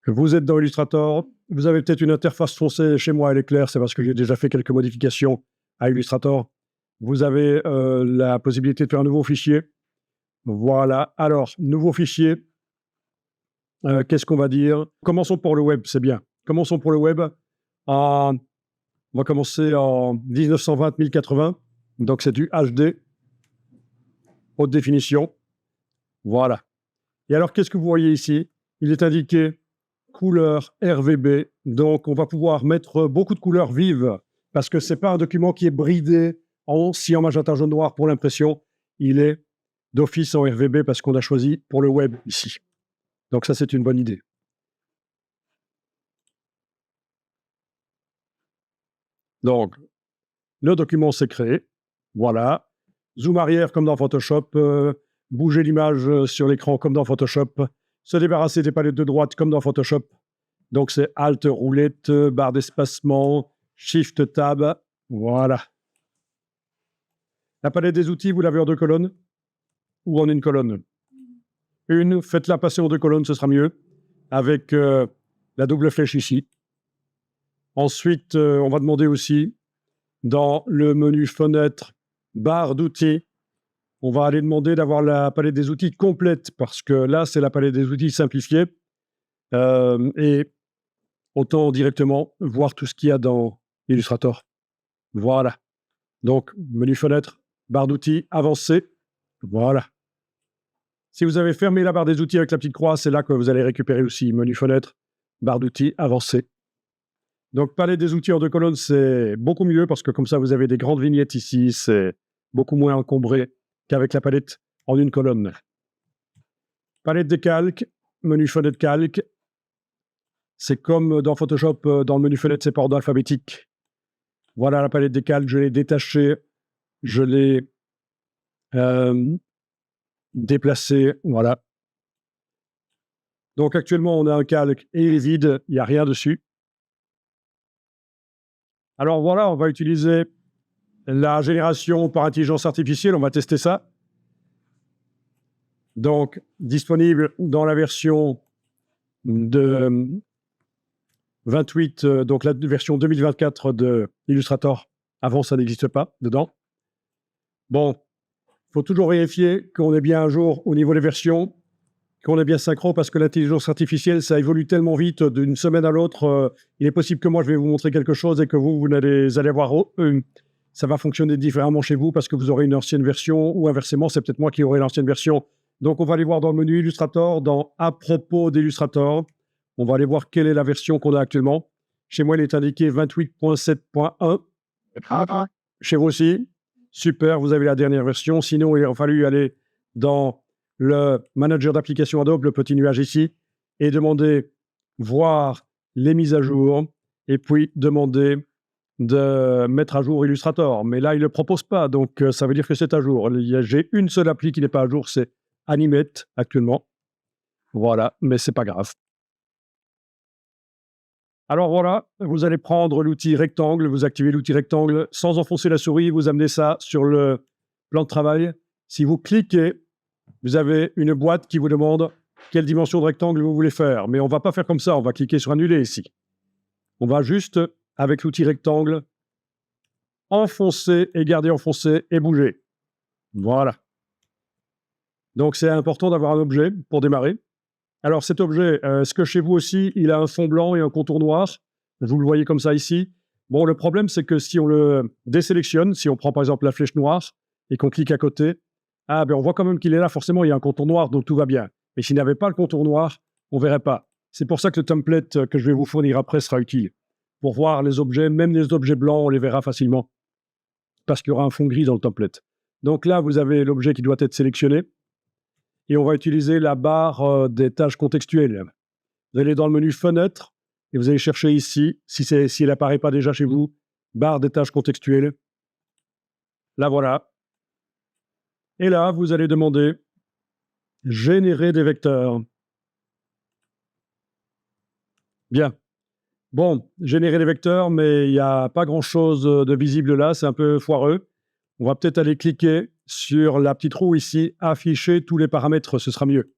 Vous êtes dans Illustrator, vous avez peut-être une interface foncée, chez moi elle est claire, c'est parce que j'ai déjà fait quelques modifications à Illustrator. Vous avez la possibilité de faire un nouveau fichier. Voilà, alors, nouveau fichier, qu'est-ce qu'on va dire? Commençons pour le web, c'est bien. Commençons pour le web. On va commencer en 1920-1080, donc c'est du HD, haute définition. Voilà. Et alors, qu'est-ce que vous voyez ici? Il est indiqué couleur RVB, donc on va pouvoir mettre beaucoup de couleurs vives, parce que ce n'est pas un document qui est bridé en cyan, magenta, jaune, noir pour l'impression, il est d'office en RVB parce qu'on a choisi pour le web ici. Donc ça, c'est une bonne idée. Donc, le document s'est créé, voilà. Zoom arrière comme dans Photoshop, bouger l'image sur l'écran comme dans Photoshop, se débarrasser des palettes de droite comme dans Photoshop. Donc c'est Alt, roulette, barre d'espacement, Shift, Tab, voilà. La palette des outils, vous l'avez en 2 colonnes ou en une colonne? Une, faites-la passer en 2 colonnes, ce sera mieux, avec la double flèche ici. Ensuite, on va demander aussi, dans le menu fenêtre, barre d'outils, on va aller demander d'avoir la palette des outils complète, parce que là, c'est la palette des outils simplifiée. Et autant directement voir tout ce qu'il y a dans Illustrator. Voilà. Donc, menu fenêtre, barre d'outils, avancé. Voilà. Si vous avez fermé la barre des outils avec la petite croix, c'est là que vous allez récupérer aussi menu fenêtre, barre d'outils, avancé. Donc, palette des outils en 2 colonnes, c'est beaucoup mieux parce que comme ça, vous avez des grandes vignettes ici. C'est beaucoup moins encombré qu'avec la palette en 1 colonne. Palette des calques, menu fenêtre calque. C'est comme dans Photoshop, dans le menu fenêtre, c'est par ordre alphabétique. Voilà la palette des calques, je l'ai détachée, je l'ai déplacée, voilà. Donc actuellement, on a un calque et il est vide, il n'y a rien dessus. Alors voilà, on va utiliser la génération par intelligence artificielle, on va tester ça. Donc, disponible dans la version de 28, donc la version 2024 de Illustrator. Avant, ça n'existe pas dedans. Bon, il faut toujours vérifier qu'on est bien à jour au niveau des versions, qu'on est bien synchro, parce que l'intelligence artificielle, ça évolue tellement vite d'une semaine à l'autre. Il est possible que moi, je vais vous montrer quelque chose et que vous allez voir, ça va fonctionner différemment chez vous parce que vous aurez une ancienne version, ou inversement, c'est peut-être moi qui aurai l'ancienne version. Donc, on va aller voir dans le menu Illustrator, dans « À propos d'Illustrator ». On va aller voir quelle est la version qu'on a actuellement. Chez moi, il est indiqué 28.7.1. Chez vous aussi? Super, vous avez la dernière version. Sinon, il a fallu aller dans le manager d'application Adobe, le petit nuage ici, et demander voir les mises à jour, et puis demander de mettre à jour Illustrator. Mais là, il ne le propose pas, donc ça veut dire que c'est à jour. J'ai une seule appli qui n'est pas à jour, c'est Animate actuellement. Voilà, mais c'est pas grave. Alors voilà, vous allez prendre l'outil rectangle, vous activez l'outil rectangle sans enfoncer la souris, vous amenez ça sur le plan de travail. Si vous cliquez, vous avez une boîte qui vous demande quelle dimension de rectangle vous voulez faire. Mais on ne va pas faire comme ça, on va cliquer sur annuler ici. On va juste, avec l'outil rectangle, enfoncer et garder enfoncé et bouger. Voilà. Donc c'est important d'avoir un objet pour démarrer. Alors cet objet, est-ce que chez vous aussi, il a un fond blanc et un contour noir? Vous le voyez comme ça ici. Bon, le problème, c'est que si on le désélectionne, si on prend par exemple la flèche noire et qu'on clique à côté, on voit quand même qu'il est là, forcément, il y a un contour noir, donc tout va bien. Mais s'il n'y avait pas le contour noir, on ne verrait pas. C'est pour ça que le template que je vais vous fournir après sera utile. Pour voir les objets, même les objets blancs, on les verra facilement. Parce qu'il y aura un fond gris dans le template. Donc là, vous avez l'objet qui doit être sélectionné. Et on va utiliser la barre des tâches contextuelles. Vous allez dans le menu Fenêtre et vous allez chercher ici, si elle n'apparaît pas déjà chez vous, barre des tâches contextuelles. Là, voilà. Et là, vous allez demander générer des vecteurs. Bien. Bon, générer des vecteurs, mais il n'y a pas grand-chose de visible là, c'est un peu foireux. On va peut-être aller cliquer sur la petite roue ici, afficher tous les paramètres, ce sera mieux.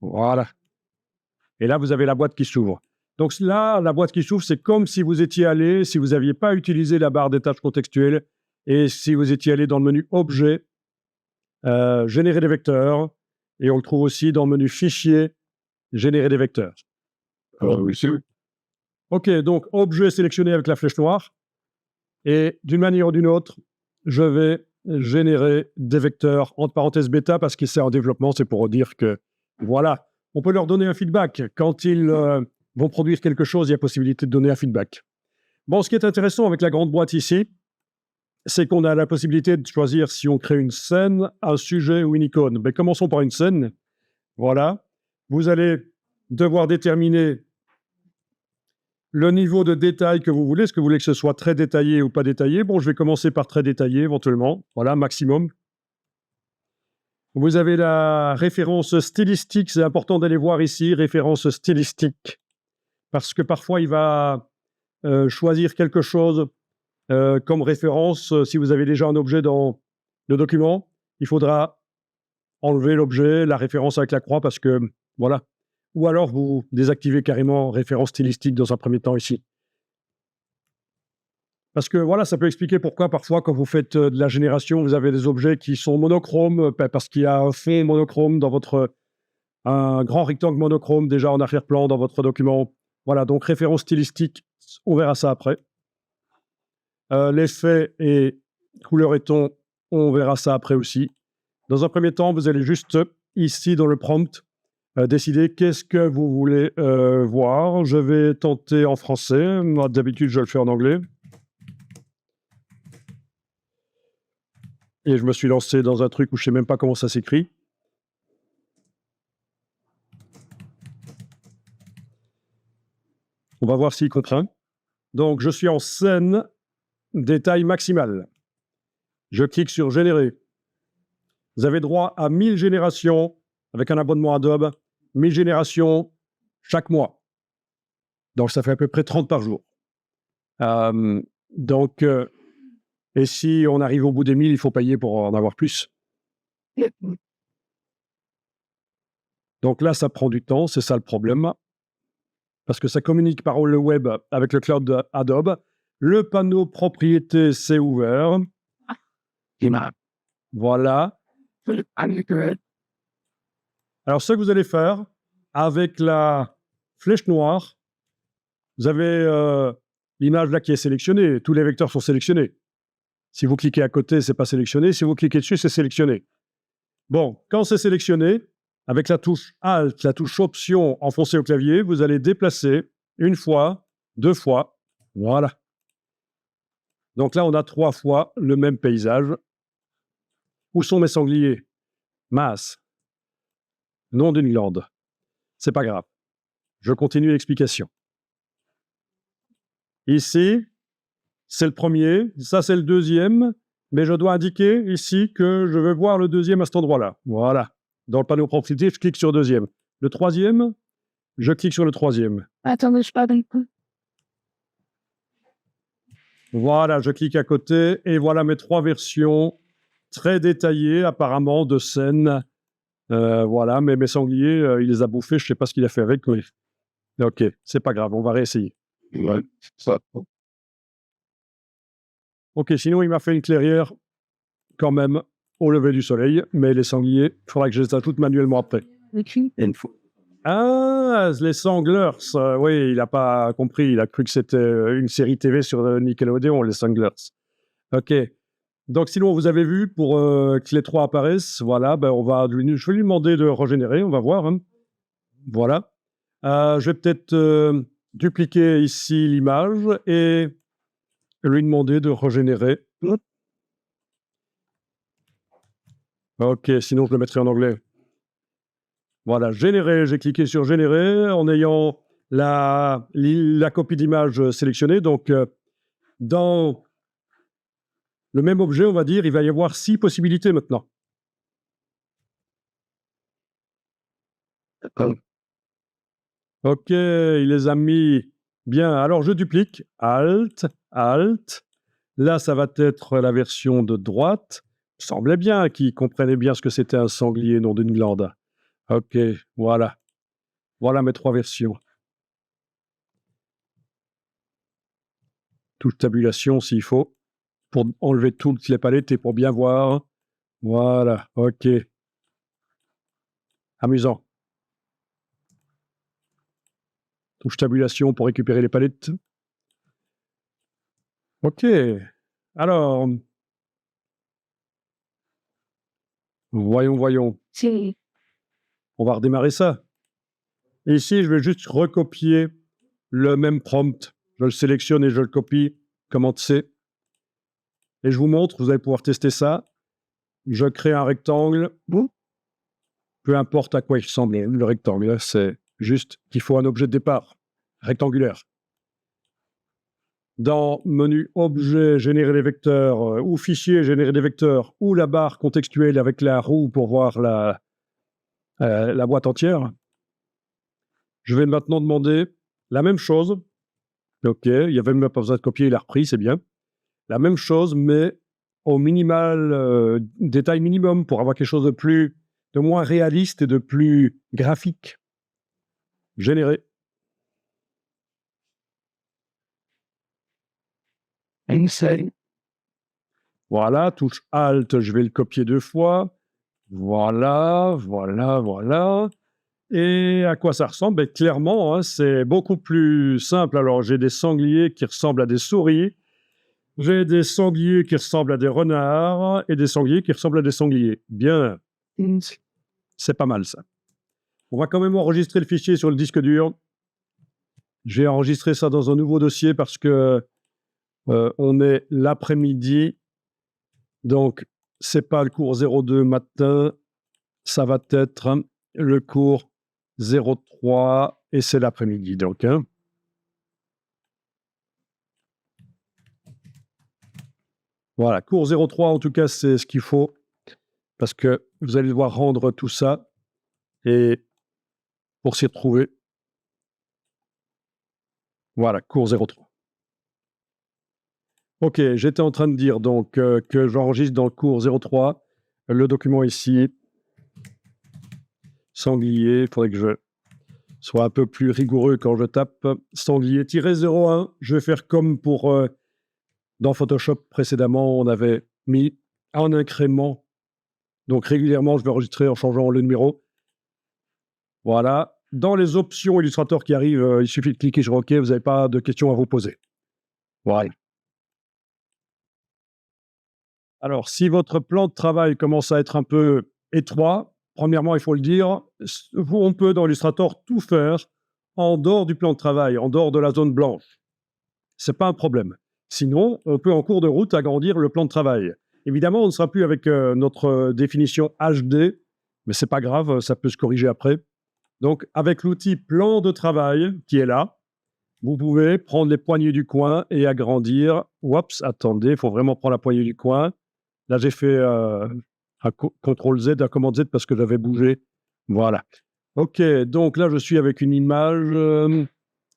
Voilà. Et là, vous avez la boîte qui s'ouvre. Donc là, la boîte qui s'ouvre, c'est comme si vous étiez allé, si vous n'aviez pas utilisé la barre des tâches contextuelles, et si vous étiez allé dans le menu Objet, Générer des vecteurs, et on le trouve aussi dans le menu Fichier, Générer des vecteurs. Oui, c'est oui. OK, donc Objet sélectionné avec la flèche noire, et d'une manière ou d'une autre, je vais générer des vecteurs, entre parenthèses bêta, parce que c'est en développement, c'est pour dire que, voilà, on peut leur donner un feedback. Quand ils vont produire quelque chose, il y a possibilité de donner un feedback. Bon, ce qui est intéressant avec la grande boîte ici, c'est qu'on a la possibilité de choisir si on crée une scène, un sujet ou une icône. Mais commençons par une scène. Voilà. Vous allez devoir déterminer le niveau de détail que vous voulez. Est-ce que vous voulez que ce soit très détaillé ou pas détaillé? Bon, je vais commencer par très détaillé éventuellement. Voilà, maximum. Vous avez la référence stylistique. C'est important d'aller voir ici, référence stylistique. Parce que parfois, il va choisir quelque chose comme référence. Si vous avez déjà un objet dans le document, il faudra enlever l'objet, la référence avec la croix, parce que, voilà. Ou alors, vous désactivez carrément référence stylistique dans un premier temps ici. Parce que, voilà, ça peut expliquer pourquoi, parfois, quand vous faites de la génération, vous avez des objets qui sont monochromes, parce qu'il y a un fond monochrome dans votre... un grand rectangle monochrome déjà en arrière-plan dans votre document. Voilà, donc référence stylistique, on verra ça après. L'effet et couleur et ton, on verra ça après aussi. Dans un premier temps, vous allez juste, ici, dans le prompt, décider qu'est-ce que vous voulez voir. Je vais tenter en français. Moi, d'habitude, je le fais en anglais. Et je me suis lancé dans un truc où je ne sais même pas comment ça s'écrit. On va voir s'il comprend. Donc, je suis en scène, détail maximal. Je clique sur Générer. Vous avez droit à 1000 générations avec un abonnement Adobe, 1000 générations chaque mois. Donc, ça fait à peu près 30 par jour. Et si on arrive au bout des 1000, il faut payer pour en avoir plus. Donc là, ça prend du temps, c'est ça le problème. Parce que ça communique par le web avec le cloud d'Adobe. Le panneau propriété, c'est ouvert. Voilà. Alors, ce que vous allez faire, avec la flèche noire, vous avez l'image là qui est sélectionnée. Tous les vecteurs sont sélectionnés. Si vous cliquez à côté, ce n'est pas sélectionné. Si vous cliquez dessus, c'est sélectionné. Bon, quand c'est sélectionné, avec la touche Alt, la touche Option enfoncée au clavier, vous allez déplacer une fois, deux fois. Voilà. Donc là, on a 3 fois le même paysage. Où sont mes sangliers? Mince. Nom d'une glande. C'est pas grave. Je continue l'explication. Ici, c'est le premier, ça c'est le deuxième, mais je dois indiquer ici que je veux voir le deuxième à cet endroit-là. Voilà. Dans le panneau propriété, je clique sur deuxième. Le troisième, je clique sur le troisième. Attends, je parle un peu. Voilà, je clique à côté et voilà mes 3 versions très détaillées apparemment de scènes. Voilà, mais mes sangliers, il les a bouffés, je ne sais pas ce qu'il a fait avec, mais... Ok, c'est pas grave, on va réessayer. Ouais, ça. Ok, sinon il m'a fait une clairière quand même au lever du soleil, mais les sangliers, il faudra que je les ajoute manuellement après. Ah, les Sanglers, oui, il n'a pas compris, il a cru que c'était une série TV sur Nickelodeon, les Sanglers. Ok, donc sinon vous avez vu, pour que les 3 apparaissent, voilà, ben je vais lui demander de régénérer, on va voir. Hein. Voilà. Je vais peut-être dupliquer ici l'image et lui demander de régénérer. Ok, sinon je le mettrai en anglais. Voilà, générer, j'ai cliqué sur générer en ayant la copie d'image sélectionnée. Donc, dans le même objet, on va dire, il va y avoir 6 possibilités maintenant. Ok, il les a mis bien. Alors, je duplique. Alt, Alt. Là, ça va être la version de droite. Il semblait bien qu'il comprenait bien ce que c'était un sanglier, non d'une glande. Ok, voilà. Voilà mes 3 versions. Touche tabulation s'il faut, pour enlever toutes les palettes et pour bien voir. Voilà, OK. Amusant. Touche tabulation pour récupérer les palettes. OK. Alors, voyons. On va redémarrer ça. Et ici, je vais juste recopier le même prompt. Je le sélectionne et je le copie, commande C. Et je vous montre, vous allez pouvoir tester ça. Je crée un rectangle. Peu importe à quoi il ressemble, le rectangle, c'est juste qu'il faut un objet de départ rectangulaire. Dans menu objet, générer des vecteurs, ou fichier, générer des vecteurs, ou la barre contextuelle avec la roue pour voir la boîte entière, je vais maintenant demander la même chose. OK, il n'y avait même pas besoin de copier, il a repris, c'est bien. La même chose, mais au minimal, détail minimum, pour avoir quelque chose de moins réaliste et de plus graphique. Générer. Voilà, touche Alt, je vais le copier 2 fois. Voilà. Et à quoi ça ressemble? Ben, clairement, hein, c'est beaucoup plus simple. Alors, j'ai des sangliers qui ressemblent à des souris, j'ai des sangliers qui ressemblent à des renards, et des sangliers qui ressemblent à des sangliers. Bien, c'est pas mal ça. On va quand même enregistrer le fichier sur le disque dur. J'ai enregistré ça dans un nouveau dossier parce que on est l'après-midi. Donc, c'est pas le cours 02 matin, ça va être le cours 03 et c'est l'après-midi. Donc, hein. Voilà, cours 03 en tout cas, c'est ce qu'il faut parce que vous allez devoir rendre tout ça et pour s'y retrouver. Voilà, cours 03. Ok, j'étais en train de dire donc que j'enregistre dans le cours 03 le document ici. Sanglier, il faudrait que je sois un peu plus rigoureux quand je tape. Sanglier-01, je vais faire comme pour dans Photoshop précédemment, on avait mis un incrément. Donc régulièrement, je vais enregistrer en changeant le numéro. Voilà. Dans les options Illustrator qui arrivent, il suffit de cliquer sur OK, vous n'avez pas de questions à vous poser. Voilà. Alors, si votre plan de travail commence à être un peu étroit, premièrement, il faut le dire, on peut dans Illustrator tout faire en dehors du plan de travail, en dehors de la zone blanche. Ce n'est pas un problème. Sinon, on peut en cours de route agrandir le plan de travail. Évidemment, on ne sera plus avec notre définition HD, mais ce n'est pas grave, ça peut se corriger après. Donc, avec l'outil plan de travail qui est là, vous pouvez prendre les poignées du coin et agrandir. Oups, attendez, il faut vraiment prendre la poignée du coin. Là, j'ai fait un CTRL-Z, un commande Z parce que j'avais bougé. Voilà. OK, donc là, je suis avec une image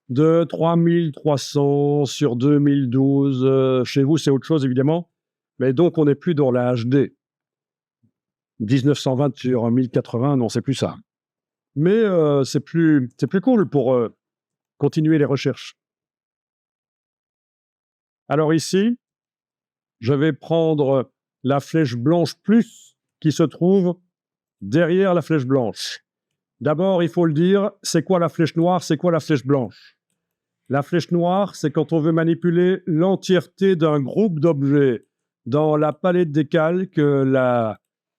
de 3300 sur 2012. Chez vous, c'est autre chose, évidemment. Mais donc, on n'est plus dans la HD. 1920 sur 1080, non, c'est plus ça. Mais c'est plus cool pour continuer les recherches. Alors ici, je vais prendre la flèche blanche plus qui se trouve derrière la flèche blanche. D'abord, il faut le dire, c'est quoi la flèche noire, c'est quoi la flèche blanche? La flèche noire, c'est quand on veut manipuler l'entièreté d'un groupe d'objets. Dans la palette des calques,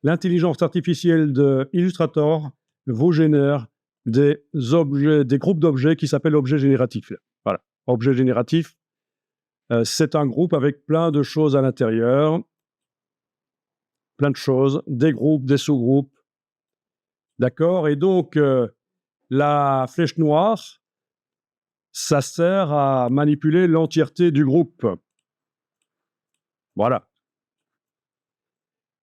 l'intelligence artificielle de Illustrator vous génère des objets, des groupes d'objets qui s'appellent objets génératifs. Voilà, objet génératif, c'est un groupe avec plein de choses à l'intérieur, plein de choses, des groupes, des sous-groupes. D'accord? Et donc, la flèche noire, ça sert à manipuler l'entièreté du groupe. Voilà.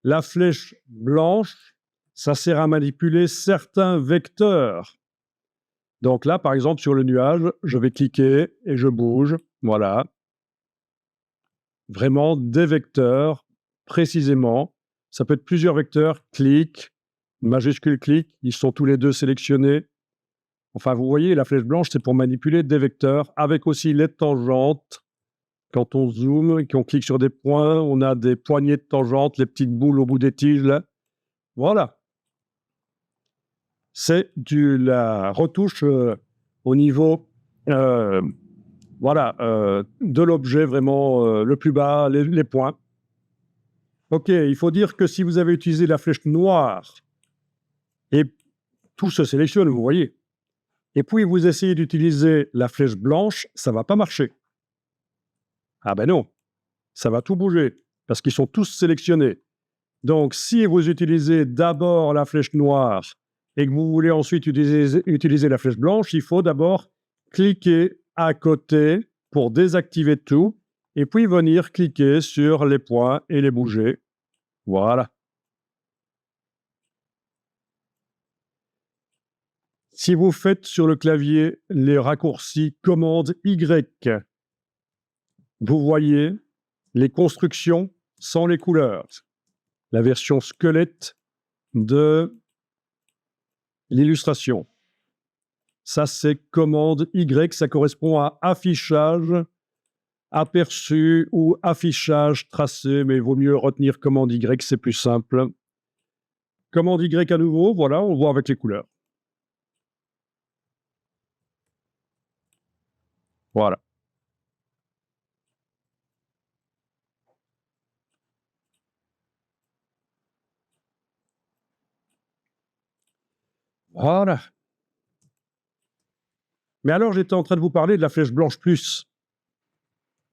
La flèche blanche, ça sert à manipuler certains vecteurs. Donc là, par exemple, sur le nuage, je vais cliquer et je bouge. Voilà. Vraiment des vecteurs, précisément. Ça peut être plusieurs vecteurs. Clic, majuscule clic, ils sont tous les deux sélectionnés. Enfin, vous voyez, la flèche blanche, c'est pour manipuler des vecteurs, avec aussi les tangentes. Quand on zoome et qu'on clique sur des points, on a des poignées de tangentes, les petites boules au bout des tiges, là. Voilà. C'est la retouche au niveau de l'objet vraiment le plus bas, les points. Ok, il faut dire que si vous avez utilisé la flèche noire, et tout se sélectionne, vous voyez, et puis vous essayez d'utiliser la flèche blanche, ça ne va pas marcher. Ah ben non, ça va tout bouger, parce qu'ils sont tous sélectionnés. Donc, si vous utilisez d'abord la flèche noire et que vous voulez ensuite utiliser la flèche blanche, il faut d'abord cliquer à côté pour désactiver tout et puis venir cliquer sur les points et les bouger. Voilà. Si vous faites sur le clavier les raccourcis commande Y, vous voyez les constructions sans les couleurs. La version squelette de l'illustration. Ça, c'est commande Y, ça correspond à affichage aperçu ou affichage tracé, mais il vaut mieux retenir commande Y, c'est plus simple. Commande Y à nouveau, voilà, on voit avec les couleurs. Voilà. Voilà. Mais alors, j'étais en train de vous parler de la flèche blanche plus.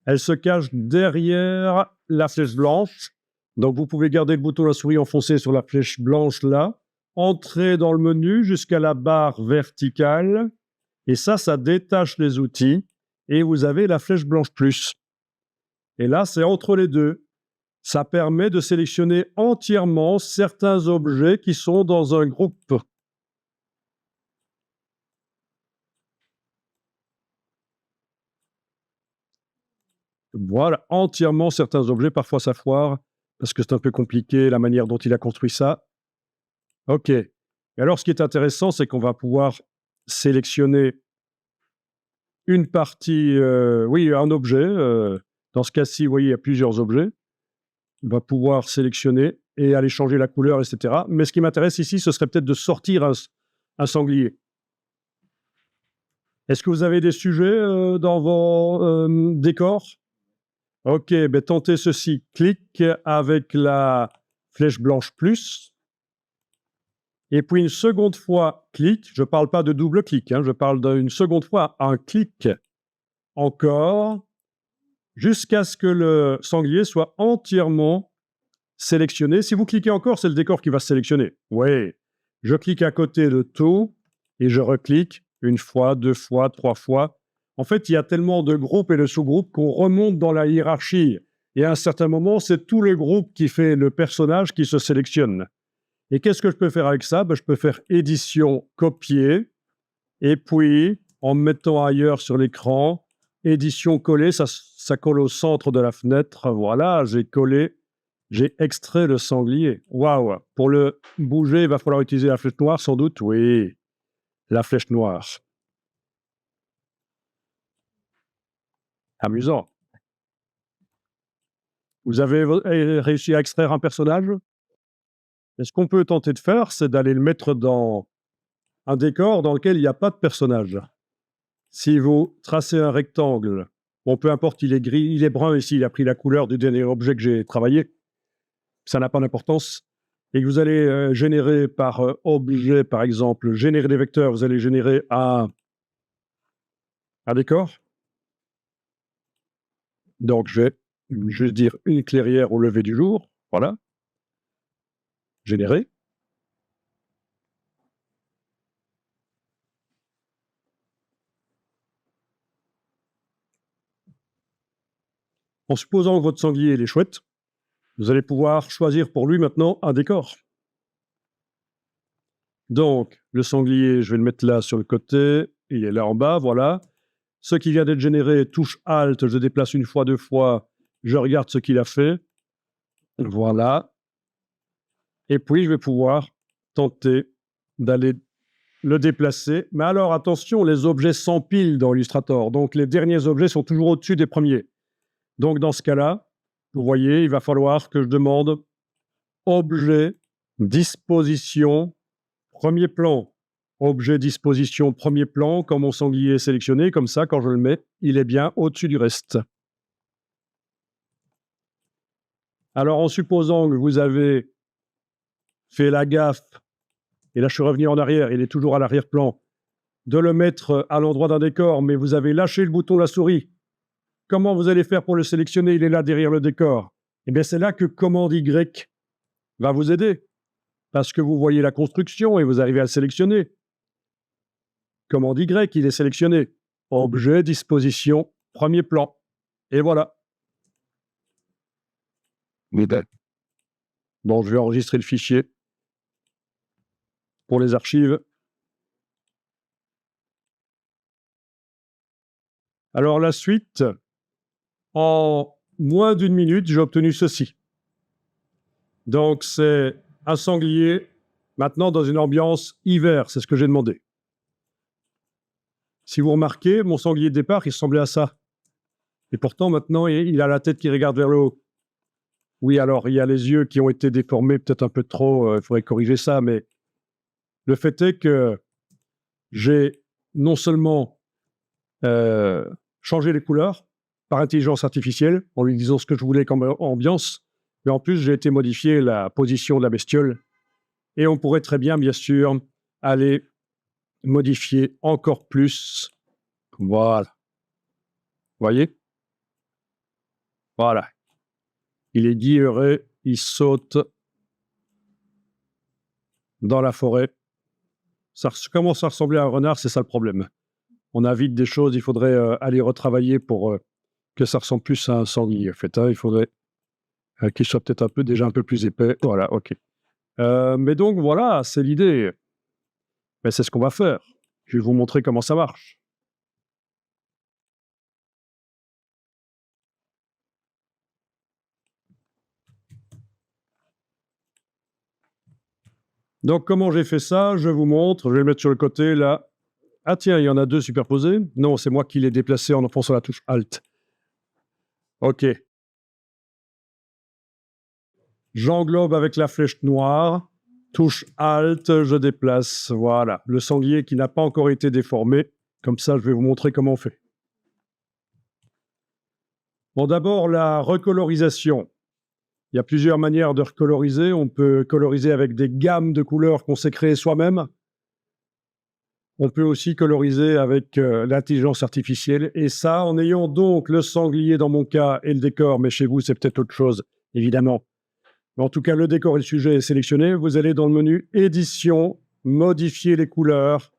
Elle se cache derrière la flèche blanche. Donc, vous pouvez garder le bouton de la souris enfoncé sur la flèche blanche là, entrer dans le menu jusqu'à la barre verticale. Et ça détache les outils. Et vous avez la flèche blanche plus. Et là, c'est entre les deux. Ça permet de sélectionner entièrement certains objets qui sont dans un groupe. Voilà, entièrement certains objets. Parfois, ça foire parce que c'est un peu compliqué la manière dont il a construit ça. OK. Et alors, ce qui est intéressant, c'est qu'on va pouvoir sélectionner une partie, un objet. Dans ce cas-ci, vous voyez, il y a plusieurs objets. On va pouvoir sélectionner et aller changer la couleur, etc. Mais ce qui m'intéresse ici, ce serait peut-être de sortir un sanglier. Est-ce que vous avez des sujets dans vos décors? Ok, ben tentez ceci. Clique avec la flèche blanche plus. Et puis une seconde fois, clique. Je ne parle pas de double clic, je parle d'une seconde fois, un clic encore, jusqu'à ce que le sanglier soit entièrement sélectionné. Si vous cliquez encore, c'est le décor qui va se sélectionner. Oui, je clique à côté de tout et je reclique une fois, deux fois, trois fois. En fait, il y a tellement de groupes et de sous-groupes qu'on remonte dans la hiérarchie. Et à un certain moment, c'est tout le groupe qui fait le personnage qui se sélectionne. Et qu'est-ce que je peux faire avec ça? Je peux faire édition, copier, et puis, en me mettant ailleurs sur l'écran, édition, coller, ça colle au centre de la fenêtre. Voilà, j'ai collé. J'ai extrait le sanglier. Waouh! Pour le bouger, il va falloir utiliser la flèche noire, sans doute. Oui, la flèche noire. Amusant. Vous avez réussi à extraire un personnage? Et ce qu'on peut tenter de faire, c'est d'aller le mettre dans un décor dans lequel il n'y a pas de personnage. Si vous tracez un rectangle, bon, peu importe, il est gris, il est brun ici, il a pris la couleur du dernier objet que j'ai travaillé, ça n'a pas d'importance. Et que vous allez générer par objet, par exemple, générer des vecteurs, vous allez générer un décor. Donc, je vais juste dire une clairière au lever du jour. Voilà. Générer. En supposant que votre sanglier il est chouette, vous allez pouvoir choisir pour lui maintenant un décor. Donc, le sanglier, je vais le mettre là sur le côté. Il est là en bas, voilà. Ce qui vient d'être généré, touche Alt, je déplace une fois, deux fois, je regarde ce qu'il a fait. Voilà. Et puis, je vais pouvoir tenter d'aller le déplacer. Mais alors, attention, les objets s'empilent dans Illustrator. Donc, les derniers objets sont toujours au-dessus des premiers. Donc, dans ce cas-là, vous voyez, il va falloir que je demande objet, disposition, premier plan. Objet, disposition, premier plan. Quand mon sanglier est sélectionné, comme ça, quand je le mets, il est bien au-dessus du reste. Alors, en supposant que vous avez fait la gaffe, et là je suis revenu en arrière, il est toujours à l'arrière-plan, de le mettre à l'endroit d'un décor, mais vous avez lâché le bouton de la souris, comment vous allez faire pour le sélectionner? Il est là derrière le décor. Eh bien, c'est là que commande Y va vous aider, parce que vous voyez la construction et vous arrivez à le sélectionner. Commande Y, il est sélectionné. Objet, disposition, premier plan. Et voilà. Modèle. Bon, je vais enregistrer le fichier pour les archives. Alors, la suite, en moins d'1 minute, j'ai obtenu ceci. Donc, c'est un sanglier, maintenant dans une ambiance hiver, c'est ce que j'ai demandé. Si vous remarquez, mon sanglier de départ, il ressemblait à ça. Et pourtant, maintenant, il a la tête qui regarde vers le haut. Oui, alors, il y a les yeux qui ont été déformés peut-être un peu trop, il faudrait corriger ça, mais le fait est que j'ai non seulement changé les couleurs par intelligence artificielle, en lui disant ce que je voulais comme ambiance, mais en plus, j'ai été modifier la position de la bestiole. Et on pourrait très bien sûr, aller modifier encore plus. Voilà. Vous voyez? Voilà. Il est guilleré, il saute dans la forêt. Ça commence à ressembler à un renard, c'est ça le problème. On a vite des choses, il faudrait aller retravailler pour que ça ressemble plus à un sanglier. En fait, hein, il faudrait qu'il soit peut-être déjà un peu plus épais. Voilà, ok. Mais donc voilà, c'est l'idée. Mais c'est ce qu'on va faire. Je vais vous montrer comment ça marche. Donc, comment j'ai fait ça? Je vous montre. Je vais le mettre sur le côté, là. Ah tiens, il y en a 2 superposés. Non, c'est moi qui l'ai déplacé en enfonçant la touche Alt. OK. J'englobe avec la flèche noire. Touche Alt, je déplace. Voilà. Le sanglier qui n'a pas encore été déformé. Comme ça, je vais vous montrer comment on fait. Bon, d'abord, la recolorisation. Il y a plusieurs manières de recoloriser. On peut coloriser avec des gammes de couleurs qu'on s'est créées soi-même. On peut aussi coloriser avec l'intelligence artificielle. Et ça, en ayant donc le sanglier dans mon cas et le décor, mais chez vous, c'est peut-être autre chose, évidemment. Mais en tout cas, le décor et le sujet est sélectionné. Vous allez dans le menu Édition, modifier les couleurs,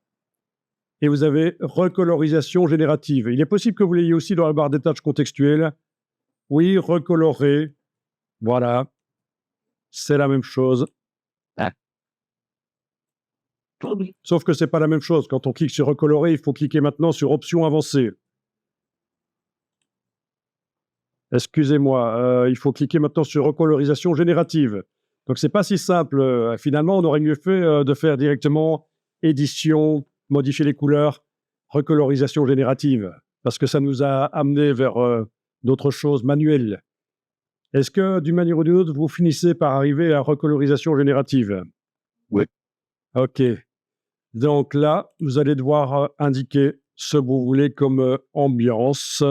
et vous avez recolorisation générative. Il est possible que vous l'ayez aussi dans la barre des tâches contextuelles. Oui, recolorer. Voilà. C'est la même chose. Sauf que c'est pas la même chose. Quand on clique sur recolorer, il faut cliquer maintenant sur option avancée. Excusez-moi, il faut cliquer maintenant sur recolorisation générative. Donc c'est pas si simple. Finalement, on aurait mieux fait de faire directement édition, modifier les couleurs, recolorisation générative, parce que ça nous a amené vers d'autres choses manuelles. Est-ce que d'une manière ou d'une autre, vous finissez par arriver à recolorisation générative? Oui. OK. Donc là, vous allez devoir indiquer ce que vous voulez comme ambiance.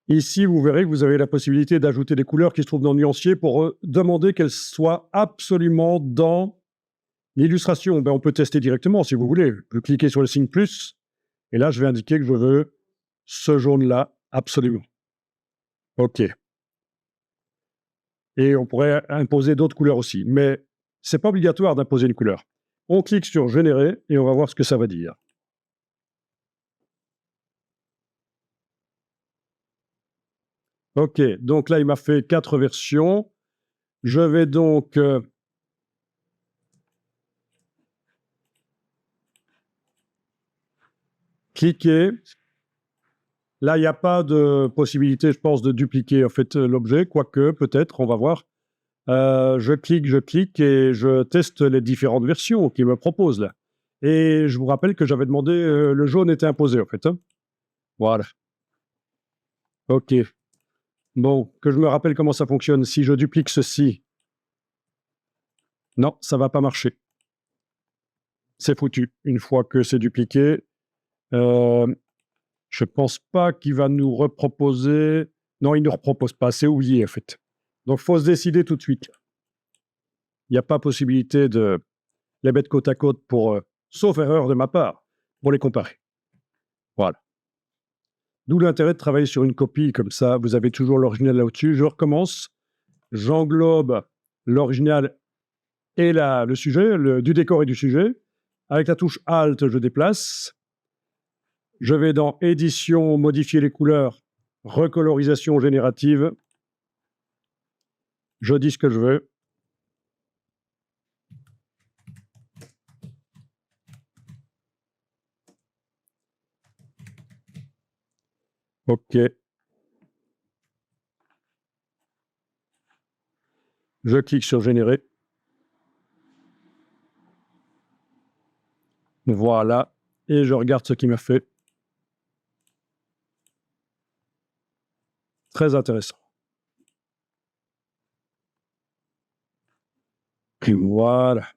Ici, vous verrez que vous avez la possibilité d'ajouter des couleurs qui se trouvent dans le nuancier pour demander qu'elles soient absolument dans l'illustration. Ben, on peut tester directement si vous voulez. Vous cliquez sur le signe plus, et là, je vais indiquer que je veux ce jaune-là absolument. OK. Et on pourrait imposer d'autres couleurs aussi, mais c'est pas obligatoire d'imposer une couleur. On clique sur Générer et on va voir ce que ça va dire. OK, donc là, il m'a fait 4 versions. Je vais donc cliquez. Là, il n'y a pas de possibilité, je pense, de dupliquer en fait l'objet, quoique peut-être, on va voir. Je clique et je teste les différentes versions qu'il me propose là. Et je vous rappelle que j'avais demandé, le jaune était imposé en fait. Hein. Voilà. OK. Bon, que je me rappelle comment ça fonctionne. Si je duplique ceci, non, ça va pas marcher. C'est foutu. Une fois que c'est dupliqué, je pense pas qu'il va nous reproposer. Non, il ne nous repropose pas. C'est oublié en fait. Donc, faut se décider tout de suite. Il n'y a pas possibilité de les mettre côte à côte pour, sauf erreur de ma part, pour les comparer. Voilà. D'où l'intérêt de travailler sur une copie, comme ça, vous avez toujours l'original là-dessus. Je recommence, j'englobe l'original et le sujet, du décor et du sujet. Avec la touche Alt, je déplace. Je vais dans Édition, modifier les couleurs, recolorisation générative. Je dis ce que je veux. OK. Je clique sur Générer. Voilà. Et je regarde ce qu'il m'a fait. Très intéressant. Et voilà.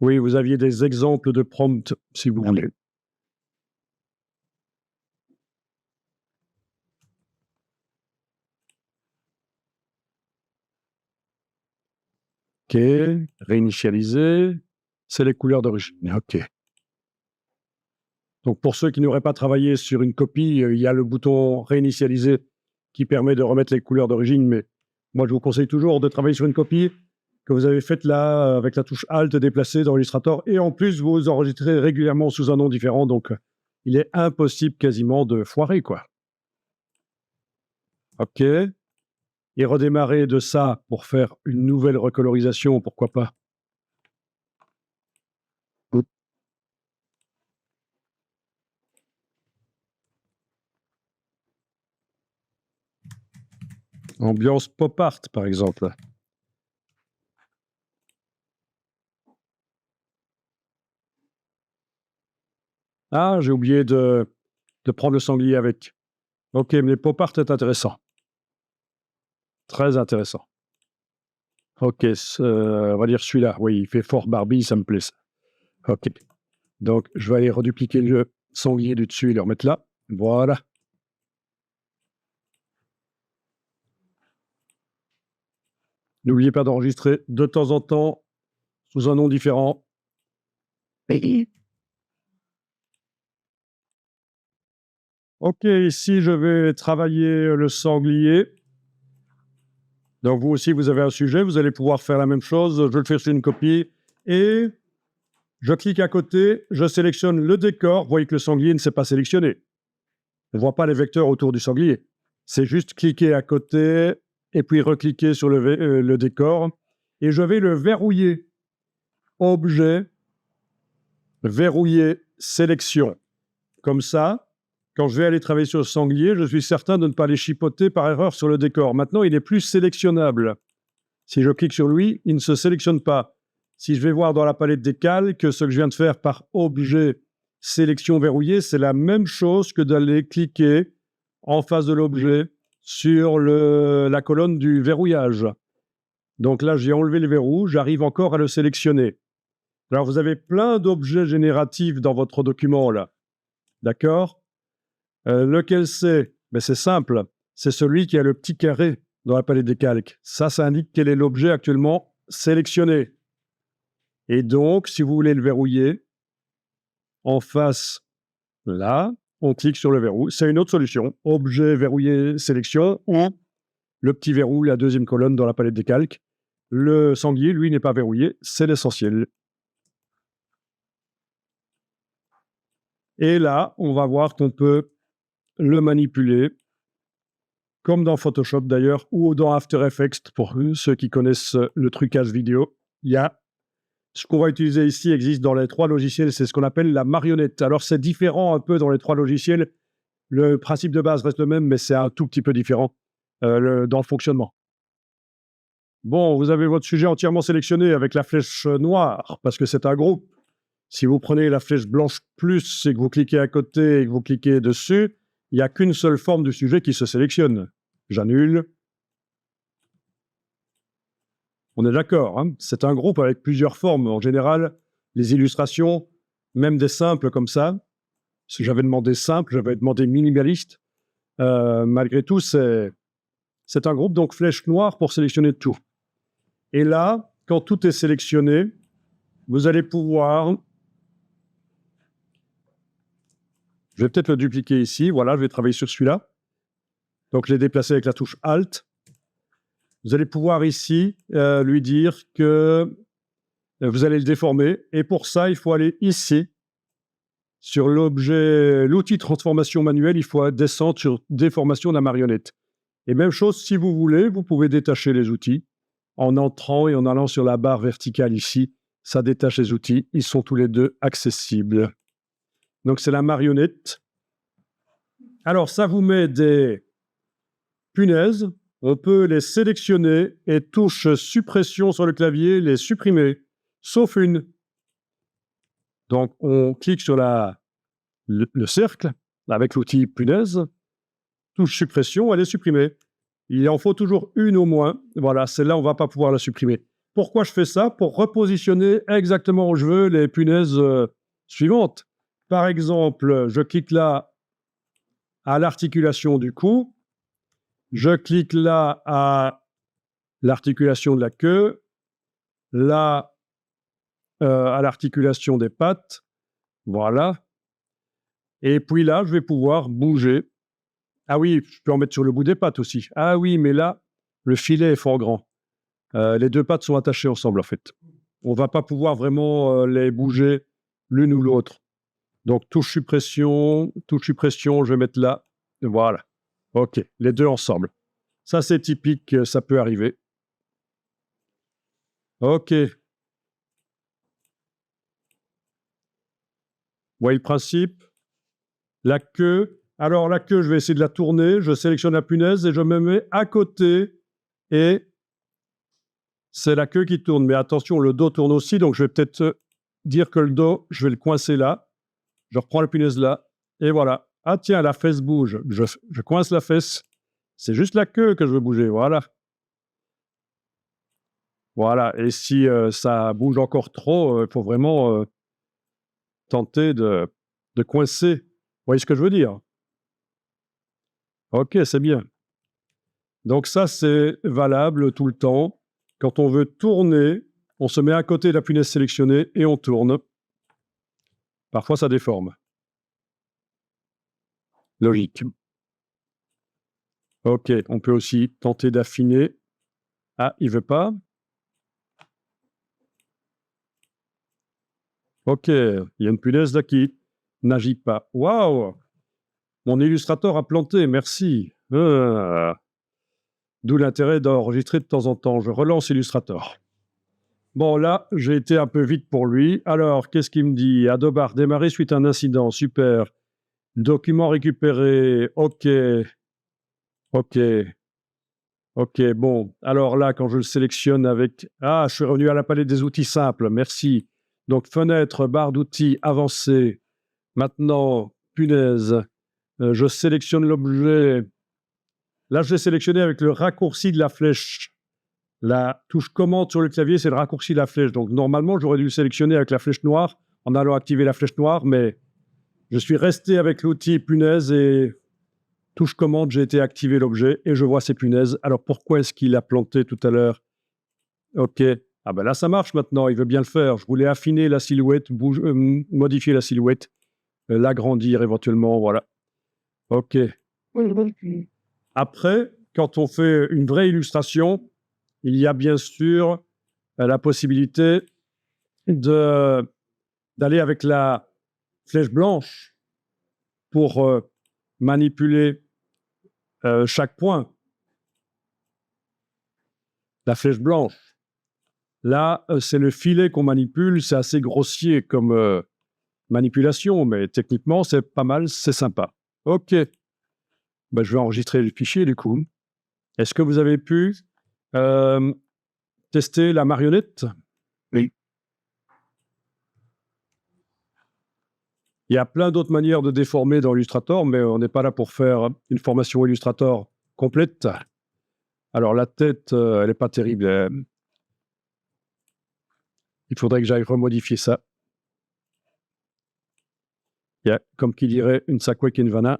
Oui, vous aviez des exemples de prompts, si vous voulez. OK, réinitialiser, c'est les couleurs d'origine. OK. Donc pour ceux qui n'auraient pas travaillé sur une copie, il y a le bouton réinitialiser qui permet de remettre les couleurs d'origine, mais moi je vous conseille toujours de travailler sur une copie que vous avez faite là avec la touche Alt déplacée dans Illustrator, et en plus vous enregistrez régulièrement sous un nom différent, donc il est impossible quasiment de foirer, quoi. OK. Et redémarrer de ça pour faire une nouvelle recolorisation, pourquoi pas. Ambiance pop art, par exemple. Ah, j'ai oublié de prendre le sanglier avec. OK, mais les pop art est intéressant. Très intéressant. OK, on va dire celui-là. Oui, il fait fort Barbie, ça me plaît ça. OK. Donc, je vais aller redupliquer le sanglier du dessus et le remettre là. Voilà. N'oubliez pas d'enregistrer de temps en temps sous un nom différent. OK, ici, je vais travailler le sanglier. Donc, vous aussi, vous avez un sujet, vous allez pouvoir faire la même chose. Je le fais sur une copie et je clique à côté, je sélectionne le décor. Vous voyez que le sanglier ne s'est pas sélectionné. On ne voit pas les vecteurs autour du sanglier. C'est juste cliquer à côté et puis recliquer sur le décor. Et je vais le verrouiller. Objet, verrouiller, sélection. Comme ça, quand je vais aller travailler sur le sanglier, je suis certain de ne pas les chipoter par erreur sur le décor. Maintenant, il est plus sélectionnable. Si je clique sur lui, il ne se sélectionne pas. Si je vais voir dans la palette des calques, ce que je viens de faire par objet, sélection verrouillée, c'est la même chose que d'aller cliquer en face de l'objet sur la colonne du verrouillage. Donc là, j'ai enlevé le verrou, j'arrive encore à le sélectionner. Alors, vous avez plein d'objets génératifs dans votre document, là. D'accord? Lequel c'est? Ben, c'est simple. C'est celui qui a le petit carré dans la palette des calques. Ça indique quel est l'objet actuellement sélectionné. Et donc, si vous voulez le verrouiller, en face, là, on clique sur le verrou. C'est une autre solution. Objet, verrouiller, sélection. Le petit verrou, la deuxième colonne dans la palette des calques. Le sanglier, lui, n'est pas verrouillé. C'est l'essentiel. Et là, on va voir qu'on peut le manipuler comme dans Photoshop d'ailleurs, ou dans After Effects, pour ceux qui connaissent le trucage vidéo. Il y a ce qu'on va utiliser ici existe dans les 3 logiciels, c'est ce qu'on appelle la marionnette. Alors c'est différent un peu dans les 3 logiciels. Le principe de base reste le même, mais c'est un tout petit peu différent dans le fonctionnement. Bon, vous avez votre sujet entièrement sélectionné avec la flèche noire, parce que c'est un groupe. Si vous prenez la flèche blanche plus et que vous cliquez à côté et que vous cliquez dessus, il n'y a qu'une seule forme du sujet qui se sélectionne. J'annule. On est d'accord, hein? C'est un groupe avec plusieurs formes. En général, les illustrations, même des simples comme ça, si j'avais demandé simple, j'avais demandé minimaliste. Malgré tout, c'est un groupe, donc flèche noire pour sélectionner tout. Et là, quand tout est sélectionné, vous allez pouvoir... Je vais peut-être le dupliquer ici. Voilà, je vais travailler sur celui-là. Donc, je l'ai déplacé avec la touche Alt. Vous allez pouvoir ici lui dire que vous allez le déformer. Et pour ça, il faut aller ici. Sur l'outil transformation manuelle, il faut descendre sur déformation de la marionnette. Et même chose, si vous voulez, vous pouvez détacher les outils. En entrant et en allant sur la barre verticale ici, ça détache les outils. Ils sont tous les deux accessibles. Donc, c'est la marionnette. Alors, ça vous met des punaises. On peut les sélectionner et touche suppression sur le clavier, les supprimer, sauf une. Donc, on clique sur le cercle avec l'outil punaise, touche suppression, elle est supprimée. Il en faut toujours une au moins. Voilà, celle-là, on ne va pas pouvoir la supprimer. Pourquoi je fais ça? Pour repositionner exactement où je veux les punaises suivantes. Par exemple, je clique là à l'articulation du cou. Je clique là à l'articulation de la queue. Là, à l'articulation des pattes. Voilà. Et puis là, je vais pouvoir bouger. Ah oui, je peux en mettre sur le bout des pattes aussi. Ah oui, mais là, le filet est fort grand. Les 2 pattes sont attachées ensemble, en fait. On ne va pas pouvoir vraiment les bouger l'une ou l'autre. Donc, touche suppression, je vais mettre là. Voilà. OK, les 2 ensemble. Ça, c'est typique, ça peut arriver. OK. Vous voyez le principe? La queue. Alors, la queue, je vais essayer de la tourner. Je sélectionne la punaise et je me mets à côté. Et c'est la queue qui tourne. Mais attention, le dos tourne aussi. Donc, je vais peut-être dire que le dos, je vais le coincer là. Je reprends la punaise là. Et voilà. Ah tiens, la fesse bouge. Je coince la fesse. C'est juste la queue que je veux bouger. Voilà. Voilà. Et si ça bouge encore trop, il faut vraiment tenter de coincer. Vous voyez ce que je veux dire? OK, c'est bien. Donc ça, c'est valable tout le temps. Quand on veut tourner, on se met à côté de la punaise sélectionnée et on tourne. Parfois, ça déforme. Logique. OK, on peut aussi tenter d'affiner. Ah, il veut pas. OK, il y a une punaise là qui n'agit pas. Waouh! Mon Illustrator a planté, merci. D'où l'intérêt d'enregistrer de temps en temps. Je relance Illustrator. Bon, là, j'ai été un peu vite pour lui. Alors, qu'est-ce qu'il me dit? Adobe a redémarré suite à un incident. Super. Document récupéré. OK. OK. OK, bon. Alors là, quand je le sélectionne avec... Ah, je suis revenu à la palette des outils simples. Merci. Donc, fenêtre, barre d'outils avancée. Maintenant, punaise. Je sélectionne l'objet. Là, je l'ai sélectionné avec le raccourci de la flèche. La touche commande sur le clavier, c'est le raccourci de la flèche. Donc, normalement, j'aurais dû le sélectionner avec la flèche noire en allant activer la flèche noire, mais je suis resté avec l'outil punaise et touche commande, j'ai été activer l'objet et je vois ces punaises. Alors, pourquoi est-ce qu'il a planté tout à l'heure? OK. Ah ben là, ça marche maintenant. Il veut bien le faire. Je voulais affiner la silhouette, modifier la silhouette, l'agrandir éventuellement. Voilà. OK. Après, quand on fait une vraie illustration, il y a bien sûr la possibilité d'aller avec la flèche blanche pour manipuler chaque point. La flèche blanche. Là, c'est le filet qu'on manipule. C'est assez grossier comme manipulation, mais techniquement, c'est pas mal, c'est sympa. OK. Ben, je vais enregistrer le fichier du coup. Est-ce que vous avez pu tester la marionnette? Oui. Il y a plein d'autres manières de déformer dans Illustrator, mais on n'est pas là pour faire une formation Illustrator complète. Alors la tête, elle n'est pas terrible. Il faudrait que j'aille remodifier ça. Il y a, comme qui dirait, une Sakwe Kinvana.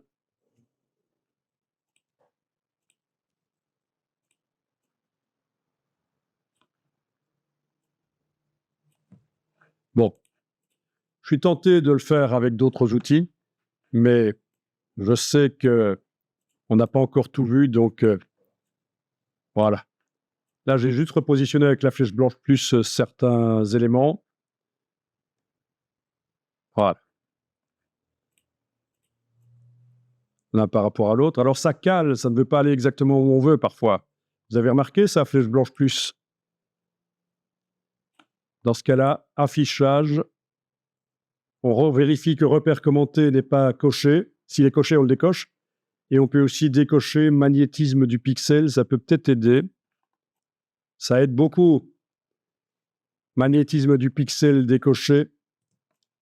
Bon, je suis tenté de le faire avec d'autres outils, mais je sais que on n'a pas encore tout vu, donc voilà. Là, j'ai juste repositionné avec la flèche blanche plus certains éléments. Voilà. L'un par rapport à l'autre. Alors ça cale, ça ne veut pas aller exactement où on veut parfois. Vous avez remarqué ça, flèche blanche plus? Dans ce cas-là, affichage. On vérifie que repère commenté n'est pas coché. S'il est coché, on le décoche. Et on peut aussi décocher magnétisme du pixel, ça peut peut-être aider. Ça aide beaucoup. Magnétisme du pixel décoché,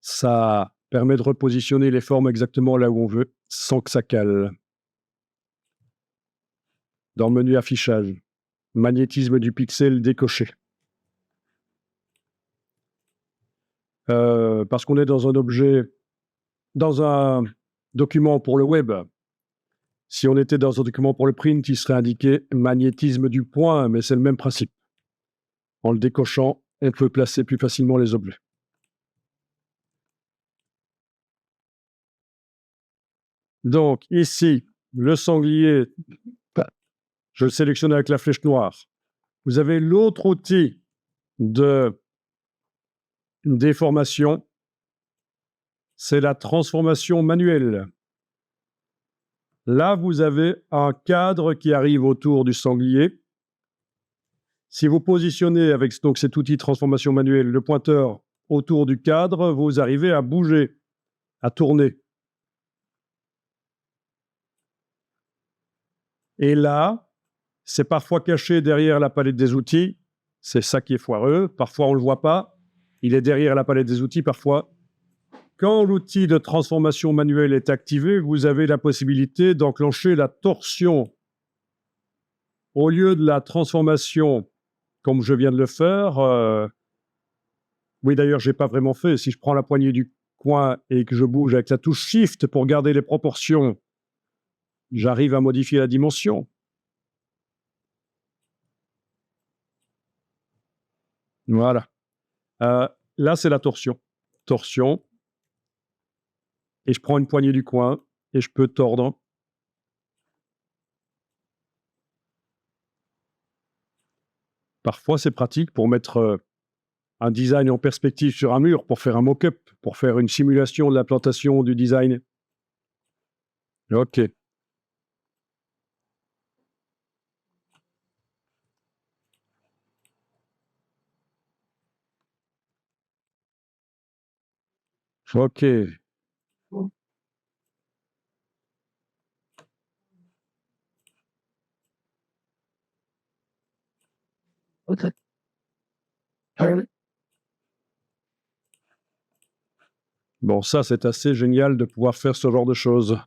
ça permet de repositionner les formes exactement là où on veut, sans que ça cale. Dans le menu affichage, magnétisme du pixel décoché. Parce qu'on est dans un objet, dans un document pour le web. Si on était dans un document pour le print, il serait indiqué magnétisme du point, mais c'est le même principe. En le décochant, on peut placer plus facilement les objets. Donc ici, le sanglier, je le sélectionne avec la flèche noire. Vous avez l'autre outil de déformation, c'est la transformation manuelle. Là, vous avez un cadre qui arrive autour du sanglier. Si vous positionnez avec donc cet outil de transformation manuelle le pointeur autour du cadre, vous arrivez à bouger, à tourner. Et là, c'est parfois caché derrière la palette des outils. C'est ça qui est foireux. Parfois, on ne le voit pas. Il est derrière la palette des outils, parfois. Quand l'outil de transformation manuelle est activé, vous avez la possibilité d'enclencher la torsion. Au lieu de la transformation, comme je viens de le faire, oui d'ailleurs je n'ai pas vraiment fait, si je prends la poignée du coin et que je bouge avec la touche Shift pour garder les proportions, j'arrive à modifier la dimension. Voilà. Là c'est la torsion. Torsion. Et je prends une poignée du coin et je peux tordre. Parfois, c'est pratique pour mettre un design en perspective sur un mur, pour faire un mock-up, pour faire une simulation de l'implantation du design. OK. OK. OK. Bon, ça, c'est assez génial de pouvoir faire ce genre de choses.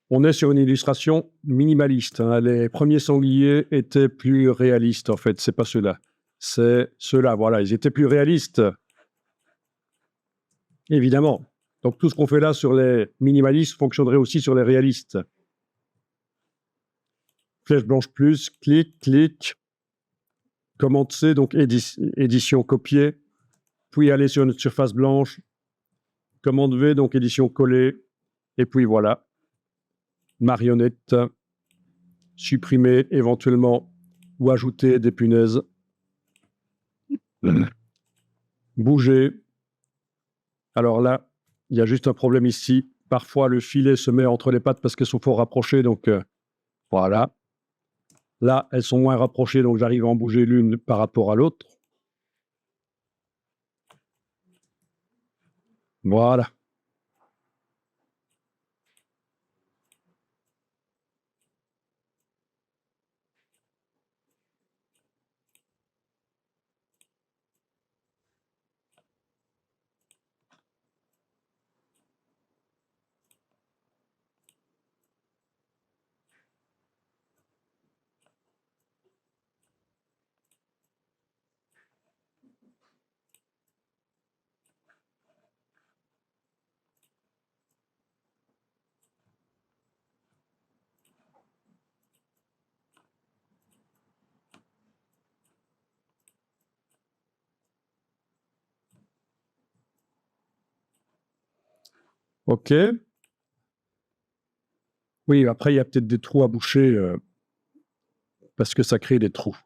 On est sur une illustration minimaliste, hein. Les premiers sangliers étaient plus réalistes, en fait. C'est pas ceux-là. C'est ceux-là, voilà. Ils étaient plus réalistes. Évidemment. Donc, tout ce qu'on fait là sur les minimalistes fonctionnerait aussi sur les réalistes. Flèche blanche plus, clic, clic. Commande C, donc édition copier. Puis aller sur une surface blanche. Commande V, donc édition coller. Et puis voilà. Marionnette. Supprimer éventuellement ou ajouter des punaises. Bouger. Alors là, il y a juste un problème ici. Parfois, le filet se met entre les pattes parce qu'elles sont fort rapprochées. Donc, voilà. Là, elles sont moins rapprochées, donc j'arrive à en bouger l'une par rapport à l'autre. Voilà. OK. Oui, après, il y a peut-être des trous à boucher parce que ça crée des trous.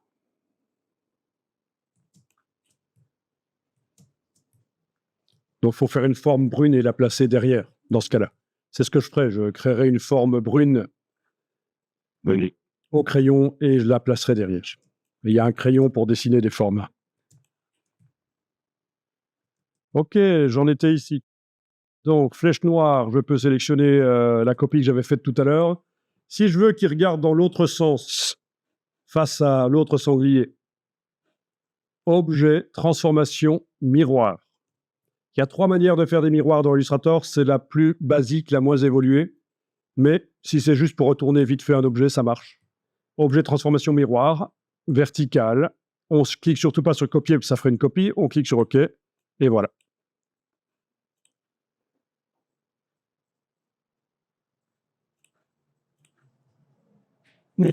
Donc, il faut faire une forme brune et la placer derrière, dans ce cas-là. C'est ce que je ferai. Je créerai une forme brune Oui. au crayon et je la placerai derrière. Il y a un crayon pour dessiner des formes. OK, j'en étais ici. Donc, flèche noire, je peux sélectionner la copie que j'avais faite tout à l'heure. Si je veux qu'il regarde dans l'autre sens, face à l'autre sanglier, objet, transformation, miroir. Il y a 3 manières de faire des miroirs dans Illustrator. C'est la plus basique, la moins évoluée. Mais si c'est juste pour retourner vite fait un objet, ça marche. Objet, transformation, miroir, vertical. On ne clique surtout pas sur copier, ça ferait une copie. On clique sur OK, et voilà. Oui.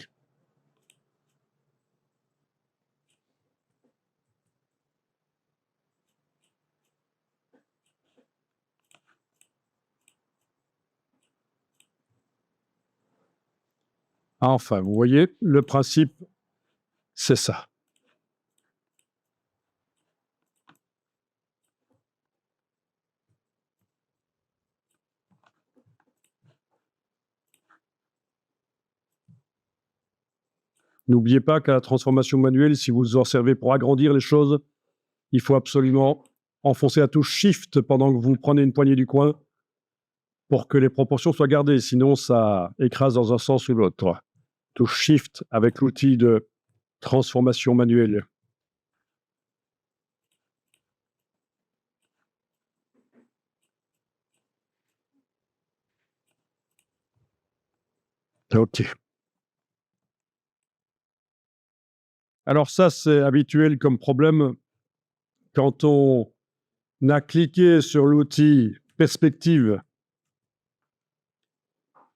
Enfin, vous voyez, le principe, c'est ça. N'oubliez pas qu'à la transformation manuelle, si vous vous en servez pour agrandir les choses, il faut absolument enfoncer la touche Shift pendant que vous prenez une poignée du coin pour que les proportions soient gardées. Sinon, ça écrase dans un sens ou l'autre. Touche Shift avec l'outil de transformation manuelle. OK. Alors ça, c'est habituel comme problème. Quand on a cliqué sur l'outil perspective,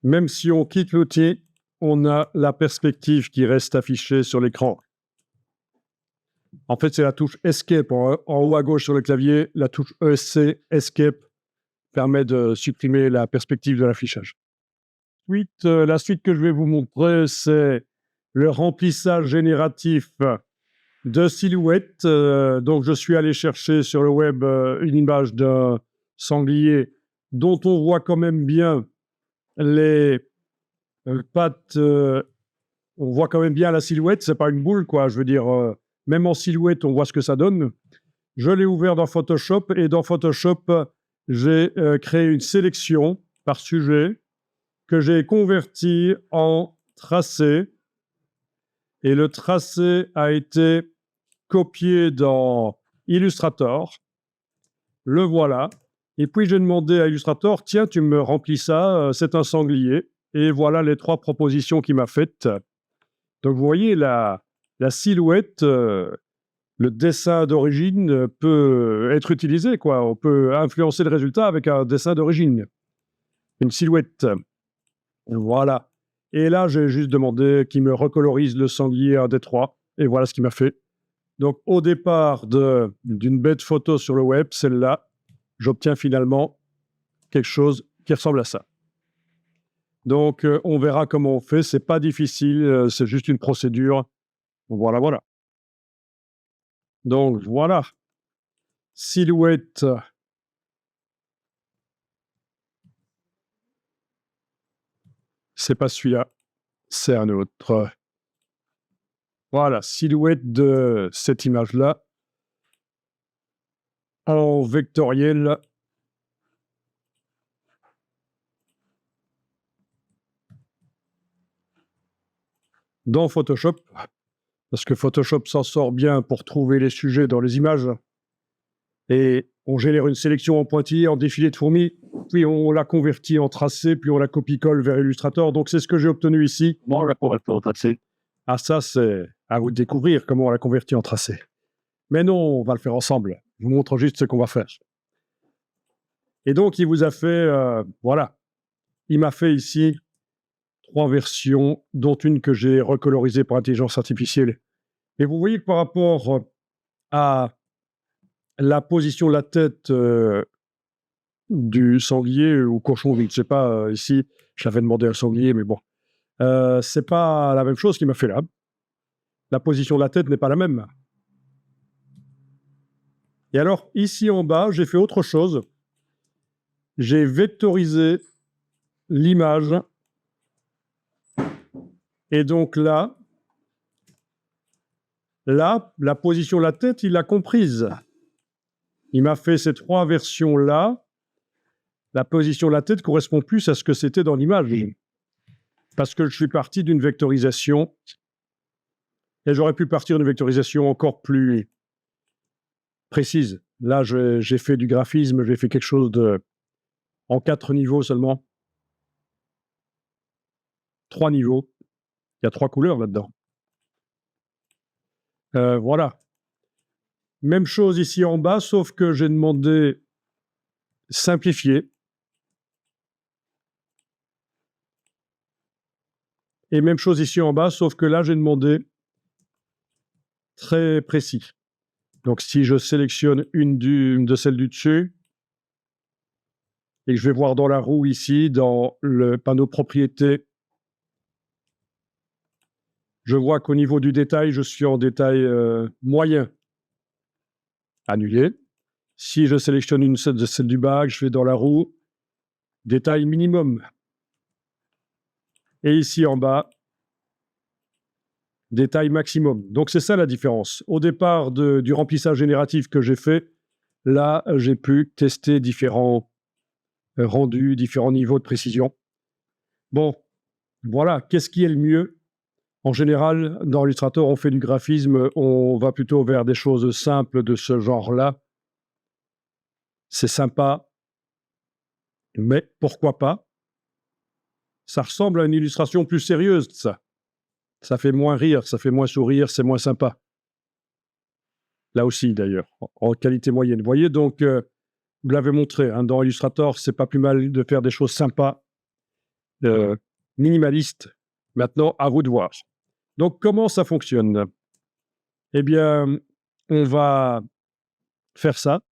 même si on quitte l'outil, on a la perspective qui reste affichée sur l'écran. En fait, c'est la touche Escape en haut à gauche sur le clavier. La touche ESC, Escape, permet de supprimer la perspective de l'affichage. La suite que je vais vous montrer, c'est le remplissage génératif de silhouettes. Donc, je suis allé chercher sur le web une image d'un sanglier dont on voit quand même bien les pattes. On voit quand même bien la silhouette. C'est pas une boule, quoi. Je veux dire, même en silhouette, on voit ce que ça donne. Je l'ai ouvert dans Photoshop et dans Photoshop, j'ai créé une sélection par sujet que j'ai converti en tracé. Et le tracé a été copié dans Illustrator. Le voilà. Et puis j'ai demandé à Illustrator, tiens, tu me remplis ça, c'est un sanglier. Et voilà les 3 propositions qu'il m'a faites. Donc vous voyez, la silhouette, le dessin d'origine peut être utilisé, quoi. On peut influencer le résultat avec un dessin d'origine. Une silhouette. Voilà. Et là, j'ai juste demandé qu'il me recolorise le sanglier en D3. Et voilà ce qu'il m'a fait. Donc, au départ d'une bête photo sur le web, celle-là, j'obtiens finalement quelque chose qui ressemble à ça. Donc, on verra comment on fait. C'est pas difficile, c'est juste une procédure. Voilà, voilà. Donc, voilà. Silhouette. C'est pas celui-là, c'est un autre. Voilà, silhouette de cette image-là en vectoriel. Dans Photoshop, parce que Photoshop s'en sort bien pour trouver les sujets dans les images. Et on génère une sélection en pointillé, en défilé de fourmis, puis on la convertit en tracé, puis on la copie-colle vers Illustrator. Donc c'est ce que j'ai obtenu ici. Comment la convertir en tracé? Ah ça, c'est à vous de découvrir comment on la convertit en tracé. Mais non, on va le faire ensemble. Je vous montre juste ce qu'on va faire. Et donc, il vous a fait, voilà, il m'a fait ici 3 versions, dont une que j'ai recolorisée par intelligence artificielle. Et vous voyez que par rapport à la position de la tête du sanglier ou cochon, je ne sais pas, ici, je l'avais demandé à un sanglier, mais bon, c'est pas la même chose qu'il m'a fait là. La position de la tête n'est pas la même. Et alors, ici en bas, j'ai fait autre chose. J'ai vectorisé l'image. Et donc là, la position de la tête, il l'a comprise. Il m'a fait ces 3 versions-là. La position de la tête correspond plus à ce que c'était dans l'image. Parce que je suis parti d'une vectorisation, et j'aurais pu partir d'une vectorisation encore plus précise. Là, j'ai fait du graphisme, j'ai fait quelque chose en 4 niveaux seulement. 3 niveaux. Il y a 3 couleurs là-dedans. Voilà. Même chose ici en bas, sauf que j'ai demandé simplifier. Et même chose ici en bas, sauf que là, j'ai demandé très précis. Donc, si je sélectionne une de celles du dessus, et que je vais voir dans la roue ici, dans le panneau propriété, je vois qu'au niveau du détail, je suis en détail moyen. Annulé. Si je sélectionne une de celles du bas, je vais dans la roue, détail minimum. Et ici en bas, détail maximum. Donc c'est ça la différence. Au départ du remplissage génératif que j'ai fait, là, j'ai pu tester différents rendus, différents niveaux de précision. Bon, voilà, qu'est-ce qui est le mieux? En général, dans Illustrator, on fait du graphisme, on va plutôt vers des choses simples de ce genre-là. C'est sympa, mais pourquoi pas? Ça ressemble à une illustration plus sérieuse, ça. Ça fait moins rire, ça fait moins sourire, c'est moins sympa. Là aussi, d'ailleurs, en qualité moyenne. Vous voyez, donc, vous l'avez montré, hein, dans Illustrator, c'est pas plus mal de faire des choses sympas, minimalistes. Maintenant, à vous de voir. Donc, comment ça fonctionne? Eh bien, on va faire ça.